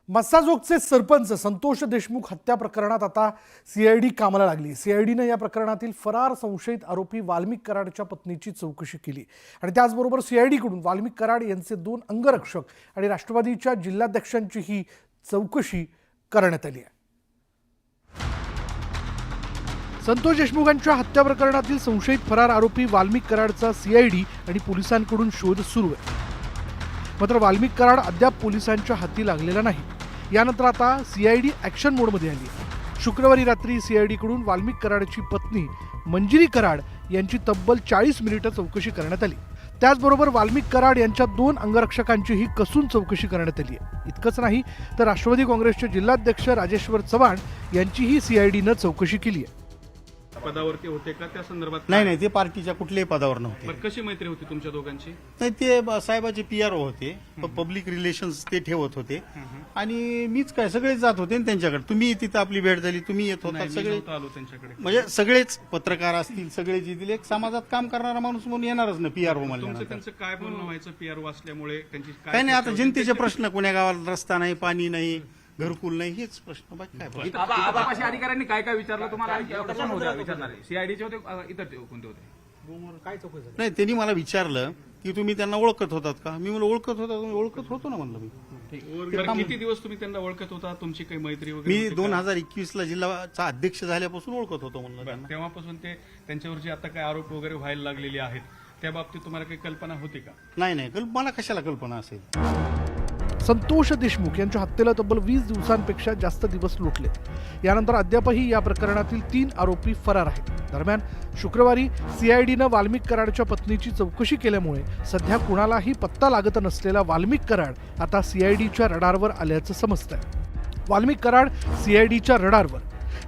मस्साजोगचे सरपंच संतोष देशमुख हत्या प्रकरणात आता सीआयडी कामाला लागली। सीआयडीने या प्रकरणातील फरार संशयित आरोपी वाल्मिक कराडच्या पत्नीची चौकशी केली आणि त्याचबरोबर सीआयडीकडून वाल्मिक कराड यांचे 2 अंगरक्षक आणि राष्ट्रवादीच्या जिल्हाध्यक्षांचीही चौकशी करण्यात आली आहे। संतोष देशमुखांच्या हत्या प्रकरणातील संशयित फरार आरोपी वाल्मिक कराडचा सीआयडी आणि पोलिसांकडून शोध सुरू आहे। मात्र वाल्मिक कराड अद्याप पोलिसांच्या हाती लागलेला नाही। यानंतर आता सीआयडी ॲक्शन मोडमध्ये आली आहे। शुक्रवारी रात्री सीआयडीकडून वाल्मिक कराडची पत्नी मंजिरी कराड यांची तब्बल 40 मिनिटं चौकशी करण्यात आली। त्याचबरोबर वाल्मिक कराड यांच्या 2 अंगरक्षकांचीही कसून चौकशी करण्यात आली आहे। इतकंच नाही तर राष्ट्रवादी काँग्रेसचे जिल्हाध्यक्ष राजेश्वर चव्हाण यांचीही सीआयडीनं चौकशी केली आहे। पदावरती होते का त्या संदर्भात? नाही, ते पार्टीच्या कुठल्याही पदावर नव्हते। बरं, कशी मैत्री होती तुमच्या दोघांची? नाही, ते साहेबाचे पीआरओ होते, पब्लिक रिलेशन्स ते ठेवत होते आणि मीच काय सगळेच जात होते ना त्यांच्याकडे। तुम्ही तिथं आपली भेट झाली, तुम्ही येत होता, सगळे आलो त्यांच्याकडे। म्हणजे सगळेच पत्रकार असतील, सगळे जिथले एक समाजात काम करणारा माणूस म्हणून येणारच ना पीआरओ म्हणलं। त्यांचं काय बोलणं व्हायचं पीआरओ असल्यामुळे त्यांची काय नाही, आता जनतेचे प्रश्न, कोण्या गावाला रस्ता नाही, पाणी नाही, घरकुल नाही, हेच प्रश्न, बाकी काय। आबापाशी अधिकाऱ्यांनी काय काय विचारलं तुम्हाला? कोण होते विचारणारे? सीआयडीचे होते, इतर कोणते होते? काय चौकशी? नाही, त्यांनी मला विचारलं की तुम्ही त्यांना ओळखत होतात का? मी म्हणलं ओळखत होता, ओळखत होतो ना म्हणलं मी। बरं, किती दिवस तुम्ही त्यांना ओळखत होता? तुमची काही मैत्री वगैरे? मी 2021ला जिल्हाचा अध्यक्ष झाल्यापासून ओळखत होतो म्हणलं त्यांना। तेव्हापासून ते त्यांच्यावर जे आता काय आरोप वगैरे व्हायला लागलेले आहेत त्या बाबतीत तुम्हाला काही कल्पना होती का? नाही, मला कशाला कल्पना असेल। संतोष देशमुख यांच्या हत्येला तब्बल 20 दिवसांपेक्षा जास्त दिवस लोटले। यानंतर अद्यापही या प्रकरणातील 3 आरोपी फरार आहेत। दरम्यान शुक्रवारी सीआयडीनं वाल्मिक कराडच्या पत्नीची चौकशी केल्यामुळे सध्या कुणालाही पत्ता लागत नसलेला वाल्मिक कराड आता सीआयडीच्या रडारवर आल्याचं समजतंय। वाल्मिक कराड सीआयडीच्या रडारवर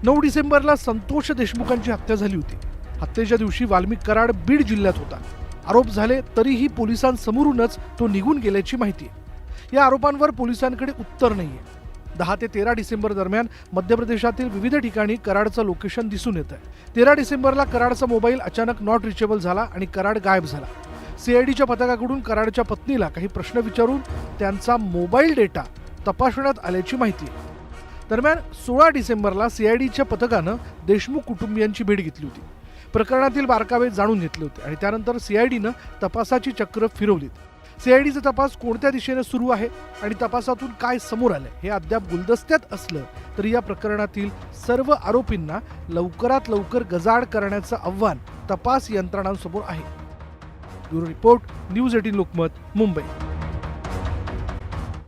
9 डिसेंबरला संतोष देशमुखांची हत्या झाली होती। हत्येच्या दिवशी वाल्मिक कराड बीड जिल्ह्यात होता। आरोप झाले तरीही पोलिसांसमोरूनच तो निघून गेल्याची माहिती आहे। या आरोपांवर पोलिसांकडे उत्तर नाहीये। 10 ते 13 डिसेंबर दरम्यान मध्य प्रदेशातील विविध ठिकाणी कराडचं लोकेशन दिसून येत आहे। 13 डिसेंबरला कराडचा मोबाईल अचानक नॉट रिचेबल झाला आणि कराड गायब झाला। सीआयडीच्या पथकाकडून कराडच्या पत्नीला काही प्रश्न विचारून त्यांचा मोबाईल डेटा तपासण्यात आल्याची माहिती आहे। दरम्यान 16 डिसेंबरला सीआयडीच्या पथकानं देशमुख कुटुंबियांची भेट घेतली होती। प्रकरणातील बारकावे जाणून घेतले होते आणि त्यानंतर सीआयडीनं तपासाची चक्र फिरवलीत। सीआयडीचा तपास कोणत्या दिशेने सुरू आहे आणि तपासातून काय समोर आलंय हे अद्याप गुलदस्त्यात असलं तरी या प्रकरणातील सर्व आरोपींना लवकरात लवकर गजाआड करण्याचं आव्हान तपास यंत्रणांसमोर आहे। Bureau report, news 18 Lokmat, Mumbai.